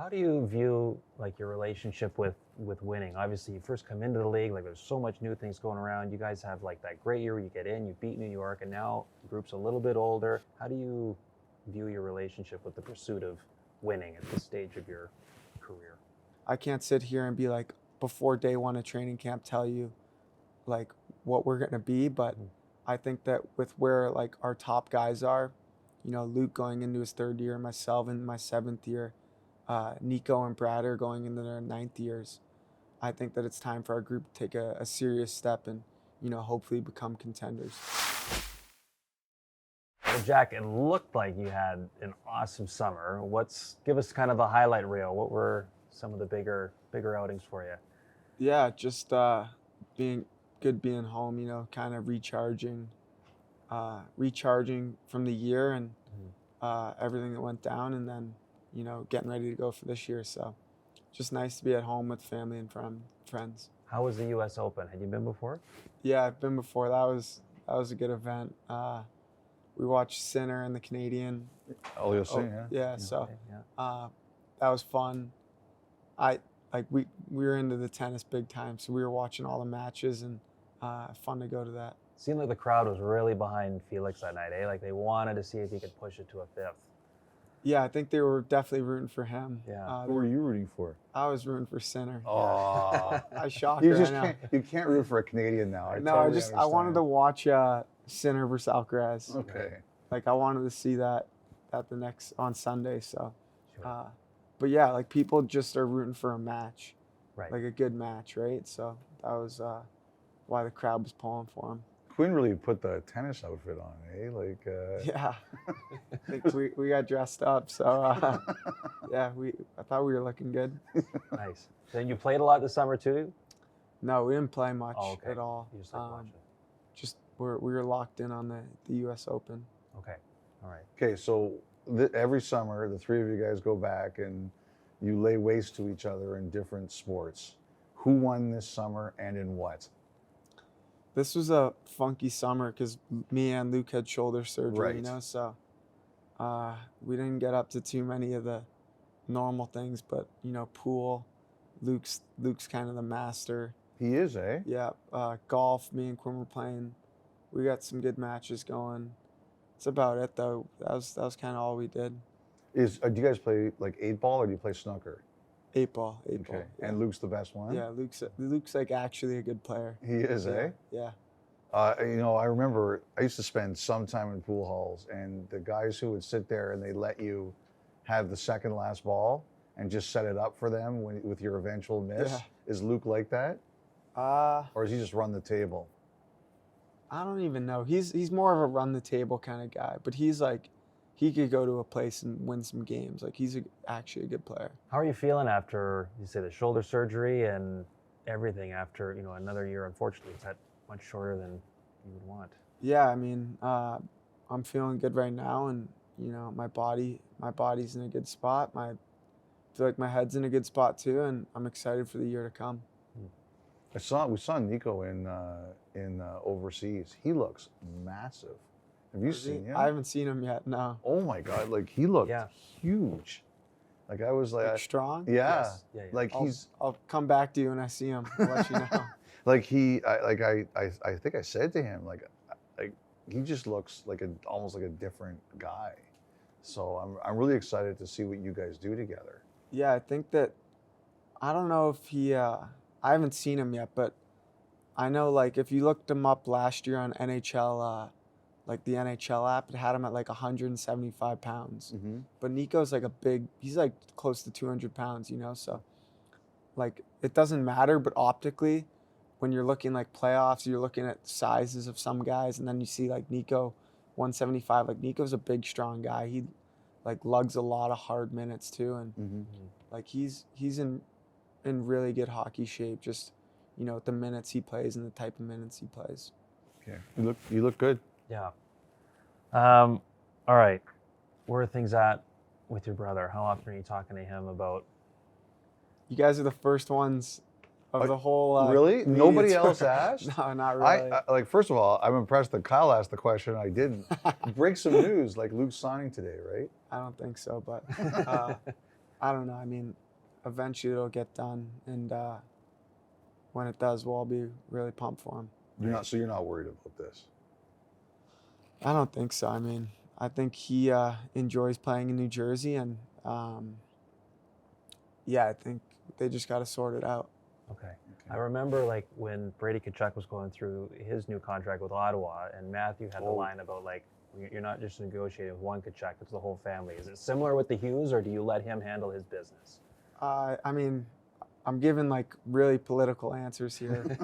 How do you view like your relationship with winning? Obviously, you first come into the league, like there's so much new things going around. You guys have like that great year where you get in, you beat New York, and now the group's a little bit older. How do you view your relationship with the pursuit of winning at this stage of your career? I can't sit here and be like, before day one of training camp, tell you like what we're going to be. But I think that with where like our top guys are, Luke going into his third year, myself in my seventh year, Nico and Brad are going into their ninth years. I think that it's time for our group to take a serious step and, hopefully become contenders. Well, Jack, it looked like you had an awesome summer. Give us kind of a highlight reel. What were some of the bigger outings for you? Yeah, just being home, kind of recharging from the year and everything that went down, and then, getting ready to go for this year. So just nice to be at home with family and friends. How was the U.S. Open? Had you been before? Yeah, I've been before. That was a good event. We watched Sinner and the Canadian. Oh, you'll see, yeah. Yeah, so Okay, yeah. that was fun. We were into the tennis big time, so we were watching all the matches, and fun to go to that. Seemed like the crowd was really behind Felix that night, eh? Like they wanted to see if he could push it to a fifth. Yeah, I think they were definitely rooting for him. Yeah. Who were you rooting for? I was rooting for Sinner. Oh, I shocked you her. just I know. you can't root for a Canadian now. I totally I wanted to understand. watch Sinner versus Alcaraz. Okay. Like I wanted to see that on Sunday. So, Sure. but yeah, like people just are rooting for a match, Right. like a good match, right? So that was why the crowd was pulling for him. Quinn really put the tennis outfit on, eh? Like. Yeah, I think we got dressed up. So yeah, I thought we were looking good. Nice. Then you played a lot this summer too? No, we didn't play much okay. at all. You just like watching. Just we were locked in on the U.S. Open. Okay. All right. Okay, so every summer the three of you guys go back and you lay waste to each other in different sports. Who won this summer and in what? This was a funky summer because me and Luke had shoulder surgery, Right. so we didn't get up to too many of the normal things, but pool, Luke's kind of the master. He is, eh? Yeah, golf, me and Quinn were playing. We got some good matches going. That's about it though. That was kind of all we did. Do you guys play like 8-ball or do you play snooker? 8-ball. Okay. Yeah. And Luke's the best one? Yeah, Luke's like actually a good player. He is, eh? Yeah. I remember I used to spend some time in pool halls, and the guys who would sit there and they let you have the second last ball and just set it up for them with your eventual miss. Yeah. Is Luke like that? Or does he just run the table? I don't even know. He's more of a run the table kind of guy, but he's like, he could go to a place and win some games. Like he's actually a good player. How are you feeling after you say the shoulder surgery and everything after another year? Unfortunately, it's that much shorter than you would want. Yeah, I mean, I'm feeling good right now, and my body's in a good spot. I feel like my head's in a good spot too, and I'm excited for the year to come. We saw Nico in overseas. He looks massive. Have you seen him? I haven't seen him yet. No. Oh my God! Like he looked Yeah. huge. Like I was like, Strong. yeah. Yes. Yeah. Like I'll come back to you when I see him. I'll let you know. like I think I said to him like he just looks like almost like a different guy. So I'm really excited to see what you guys do together. Yeah, I think that I don't know if he. I haven't seen him yet, but I know like if you looked him up last year on NHL, like the NHL app, it had him at like 175 pounds. Mm-hmm. But Nico's like he's like close to 200 pounds, so like it doesn't matter, but optically, when you're looking like playoffs, you're looking at sizes of some guys, and then you see like Nico, 175. Like Nico's a big, strong guy. He like lugs a lot of hard minutes too, and like he's in really good hockey shape. Just the minutes he plays and the type of minutes he plays. Okay, you look good. Yeah. All right. Where are things at with your brother? How often are you talking to him about? You guys are the first ones of the whole. Really? media Nobody tour. else asked? No, not really. Like first of all, I'm impressed that Kyle asked the question. I didn't. Break some news. Like Luke's signing today, right? I don't think so, but I don't know. I mean, eventually it'll get done, and when it does, we'll all be really pumped for him. You're not worried about this. I don't think so. I mean, I think he enjoys playing in New Jersey, and yeah, I think they just got to sort it out. Okay. I remember like when Brady Tkachuk was going through his new contract with Ottawa, and Matthew had the line about like, you're not just negotiating with one Tkachuk, it's the whole family. Is it similar with the Hughes, or do you let him handle his business? I mean, I'm giving like really political answers here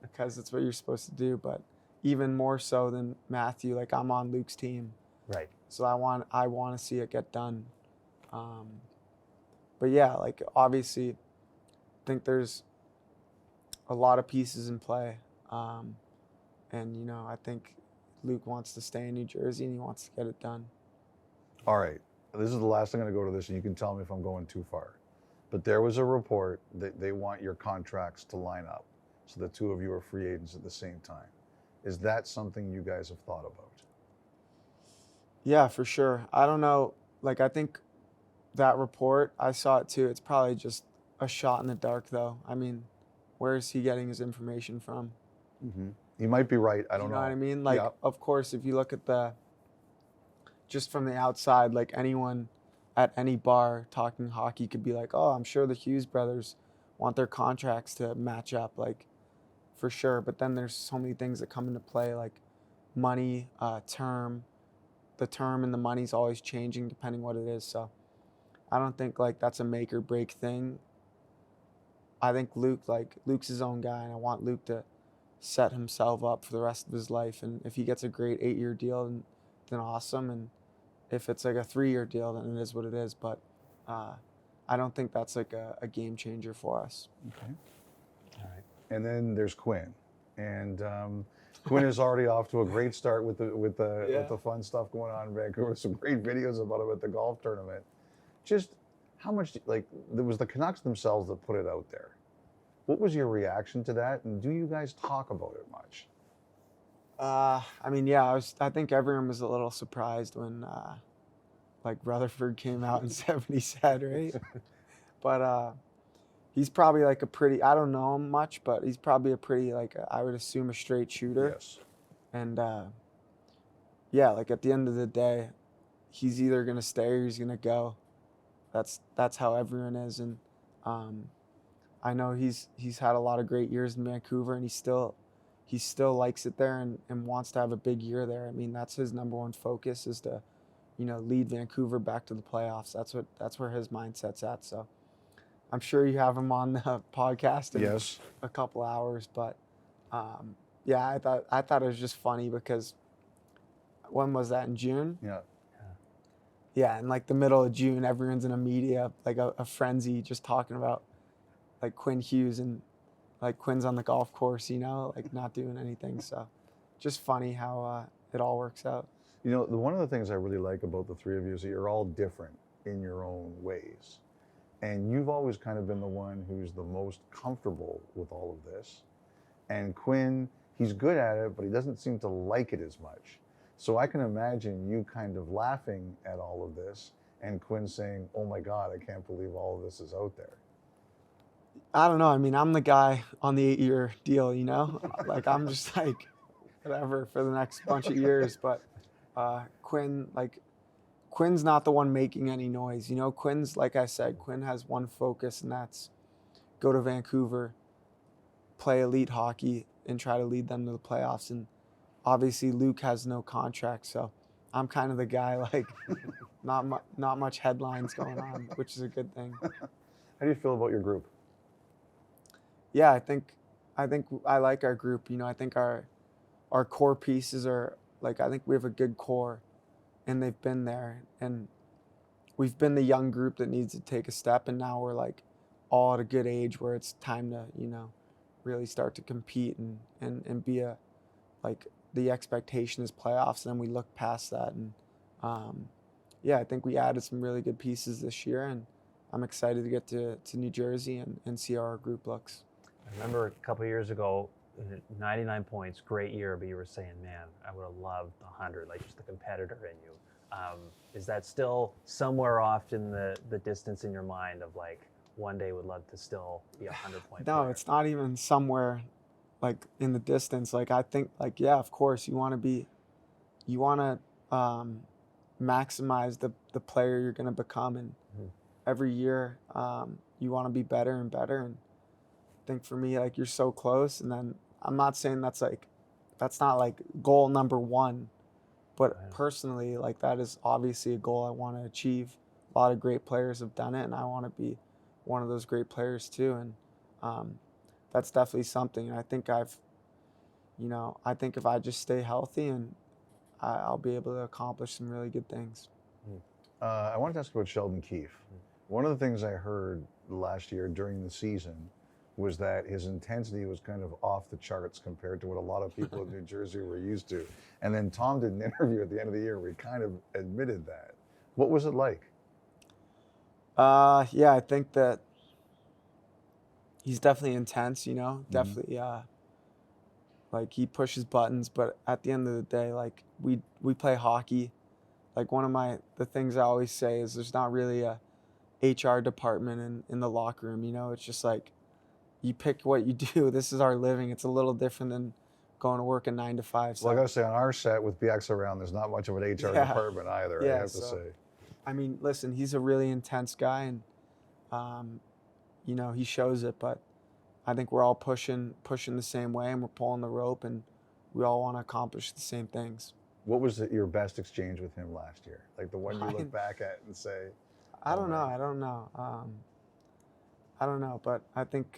because it's what you're supposed to do, but even more so than Matthew, like I'm on Luke's team. Right. So I want to see it get done. But yeah, like obviously, I think there's a lot of pieces in play, and you know I think Luke wants to stay in New Jersey and he wants to get it done. All right, this is the last thing I'm going to go to this, and you can tell me if I'm going too far. But there was a report that they want your contracts to line up, so the two of you are free agents at the same time. Is that something you guys have thought about? Yeah, for sure. I don't know. Like I think that report, I saw it too. It's probably just a shot in the dark, though. I mean, where is he getting his information from? Mm-hmm. You might be right. I don't know. You know what I mean? Like, of course, if you look at just from the outside, like anyone at any bar talking hockey could be like, oh, I'm sure the Hughes brothers want their contracts to match up, like for sure. But then there's so many things that come into play, like money, term. The term and the money's always changing depending what it is. So I don't think like that's a make or break thing. I think Luke's his own guy, and I want Luke to set himself up for the rest of his life. And if he gets a great 8-year deal, then awesome. And if it's like a 3-year deal, then it is what it is. But I don't think that's like a game changer for us. Okay. All right. And then there's Quinn, and Quinn is already off to a great start with the fun stuff going on in Vancouver. Some great videos about him at the golf tournament. Just how much, like, there was the Canucks themselves that put it out there. What was your reaction to that, and do you guys talk about it much? I mean, yeah, I think everyone was a little surprised when like Rutherford came out and said what he said, right? But he's probably like a pretty, I don't know him much, but he's probably a pretty, like, I would assume a straight shooter. Yes. And yeah, like at the end of the day, he's either going to stay or he's going to go. That's how everyone is. And I know he's had a lot of great years in Vancouver, and he still likes it there and wants to have a big year there. I mean, that's his number one focus, is to, you know, lead Vancouver back to the playoffs. That's where his mindset's at. So I'm sure you have him on the podcast in a couple hours, but yeah, I thought it was just funny because when was that, in June? Yeah. Yeah, in like the middle of June, everyone's in a media, like a frenzy, just talking about like Quinn Hughes, and like Quinn's on the golf course, you know, like not doing anything. So just funny how it all works out. You know, one of the things I really like about the three of you is that you're all different in your own ways. And you've always kind of been the one who's the most comfortable with all of this. And Quinn, he's good at it, but he doesn't seem to like it as much. So I can imagine you kind of laughing at all of this and Quinn saying, oh my God, I can't believe all of this is out there. I don't know. I mean, I'm the guy on the 8-year deal, you know? Like, I'm just like, whatever, for the next bunch of years. But Quinn's not the one making any noise. You know, Quinn's, like I said, Quinn has one focus, and that's go to Vancouver, play elite hockey, and try to lead them to the playoffs. And obviously Luke has no contract, so I'm kind of the guy, like, not much headlines going on, which is a good thing. How do you feel about your group? Yeah, I think I like our group. You know, I think our core pieces are, like, I think we have a good core, and they've been there, and we've been the young group that needs to take a step, and now we're like all at a good age where it's time to, you know, really start to compete and be a, like, the expectation is playoffs, and then we look past that. And yeah, I think we added some really good pieces this year, and I'm excited to get to New Jersey and see how our group looks. I remember a couple of years ago, 99 points, great year, but you were saying, man, I would have loved 100, like just the competitor in you. Is that still somewhere off in the distance in your mind of like one day would love to still be 100-point No, player? it's not even somewhere like in the distance. Like I think like yeah, of course you want to maximize the player you're going to become, and every year you want to be better and better. And I think for me, like you're so close. And then I'm not saying that's not like goal number one, but Right. personally, like that is obviously a goal I want to achieve. A lot of great players have done it, and I want to be one of those great players too. And that's definitely something. And I think I think if I just stay healthy and I'll be able to accomplish some really good things. I wanted to ask about Sheldon Keefe. One of the things I heard last year during the season was that his intensity was kind of off the charts compared to what a lot of people in New Jersey were used to. And then Tom did an interview at the end of the year where he kind of admitted that. What was it like? Yeah, I think that he's definitely intense, definitely like he pushes buttons, but at the end of the day, like we play hockey. Like one of the things I always say is there's not really a HR department in the locker room, it's just like you pick what you do. This is our living. It's a little different than going to work a 9 to 5. So Well, I gotta say, on our set with BX around, there's not much of an HR department either, I have to say. I mean, listen, he's a really intense guy, and he shows it. But I think we're all pushing the same way, and we're pulling the rope, and we all want to accomplish the same things. What was your best exchange with him last year? Like the one you look back at and say, I don't know. I don't know, but I think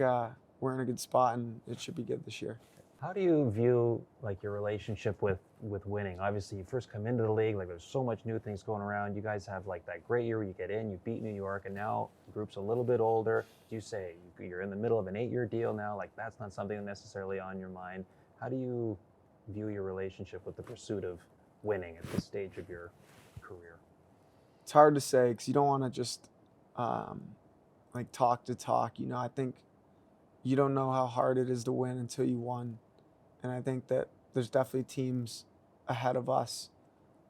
we're in a good spot, and it should be good this year. How do you view like your relationship with winning? Obviously, you first come into the league, like there's so much new things going around. You guys have like that great year where you get in, you beat New York, and now the group's a little bit older. You say you're in the middle of an 8-year deal now. Like that's not something necessarily on your mind. How do you view your relationship with the pursuit of winning at this stage of your career? It's hard to say because you don't want to just like talk to talk. I think you don't know how hard it is to win until you won. And I think that there's definitely teams ahead of us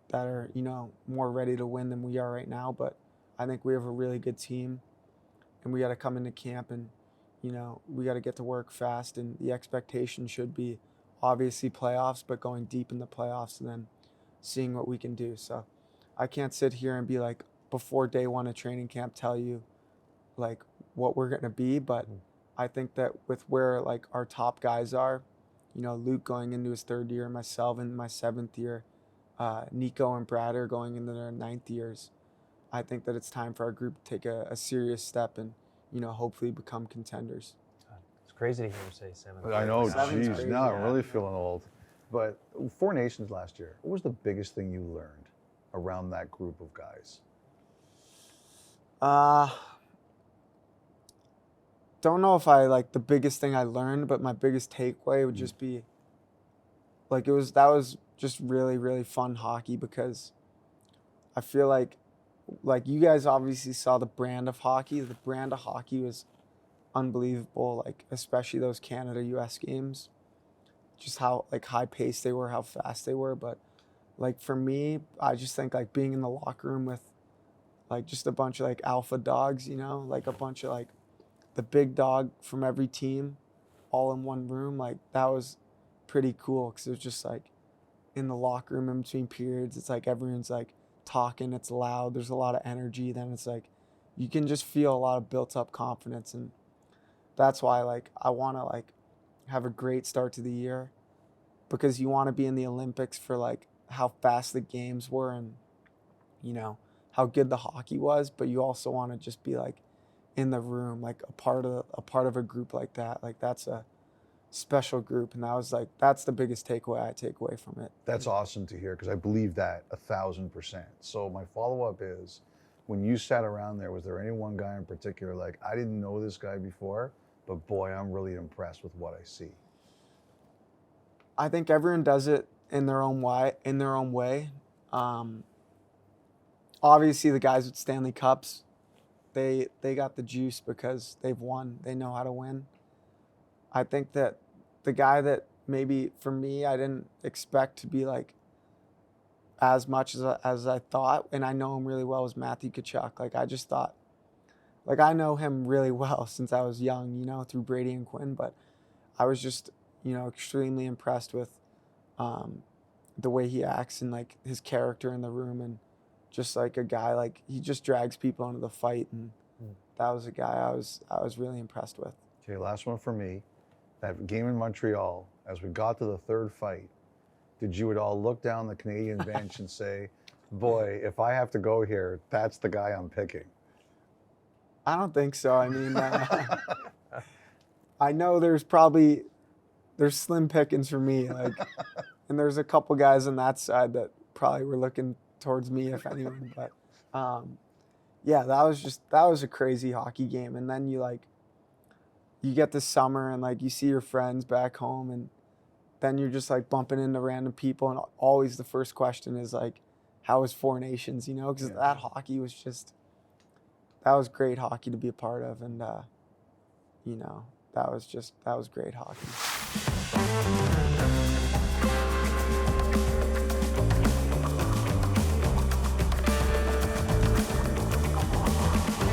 that are, more ready to win than we are right now. But I think we have a really good team, and we got to come into camp and, we got to get to work fast. And the expectation should be obviously playoffs, but going deep in the playoffs and then seeing what we can do. So I can't sit here and be like, before day one of training camp, tell you like what we're going to be. But I think that with where like our top guys are, Luke going into his 3rd year, myself in my 7th year, Nico and Brad are going into their 9th years. I think that it's time for our group to take a serious step and, hopefully become contenders. It's crazy to hear him say 7. I know, Seven's geez, crazy, now I'm yeah. really feeling old. But 4 Nations last year, what was the biggest thing you learned around that group of guys? Don't know if I like the biggest thing I learned, but my biggest takeaway would just be like that was just really, really fun hockey, because I feel like you guys obviously saw the brand of hockey. The brand of hockey was unbelievable, like especially those Canada-US games. Just how like high paced they were, how fast they were. But like for me, I just think like being in the locker room with like just a bunch of like alpha dogs, like a bunch of like the big dog from every team all in one room, like that was pretty cool, because it was just like in the locker room in between periods, it's like everyone's like talking, it's loud, there's a lot of energy, then it's like you can just feel a lot of built up confidence. And that's why like I want to like have a great start to the year, because you want to be in the Olympics for like how fast the games were and how good the hockey was, but you also want to just be like in the room, like a part of a group like that. Like that's a special group, and that's the biggest takeaway I take away from it. That's awesome to hear, because I believe that 1,000%. So my follow-up is, when you sat around there, was there any one guy in particular, like, I didn't know this guy before, but boy, I'm really impressed with what I see? I think everyone does it in their own way. Obviously the guys with Stanley Cups, they got the juice because they've won. They know how to win. I think that the guy that maybe for me I didn't expect to be like as much as I thought, and I know him really well, was Matthew Tkachuk. Like, I just thought, like, I know him really well since I was young, you know, through Brady and Quinn, but I was just, you know, extremely impressed with the way he acts and, like, his character in the room, and just, like, a guy, like, he just drags people into the fight, and that was a guy I was really impressed with. Okay, last one for me. That game in Montreal, as we got to the third fight, did you at all look down the Canadian bench and say, boy, if I have to go here, that's the guy I'm picking? I don't think so. I mean, I know there's slim pickings for me, like, and there's a couple guys on that side that probably were looking towards me, if anyone. But yeah, that was a crazy hockey game. And then you get the summer and, like, you see your friends back home, and then you're just, like, bumping into random people, and always the first question is, like, how was Four Nations, you know? Because that hockey was just, that was great hockey to be a part of, and you know, that was great hockey.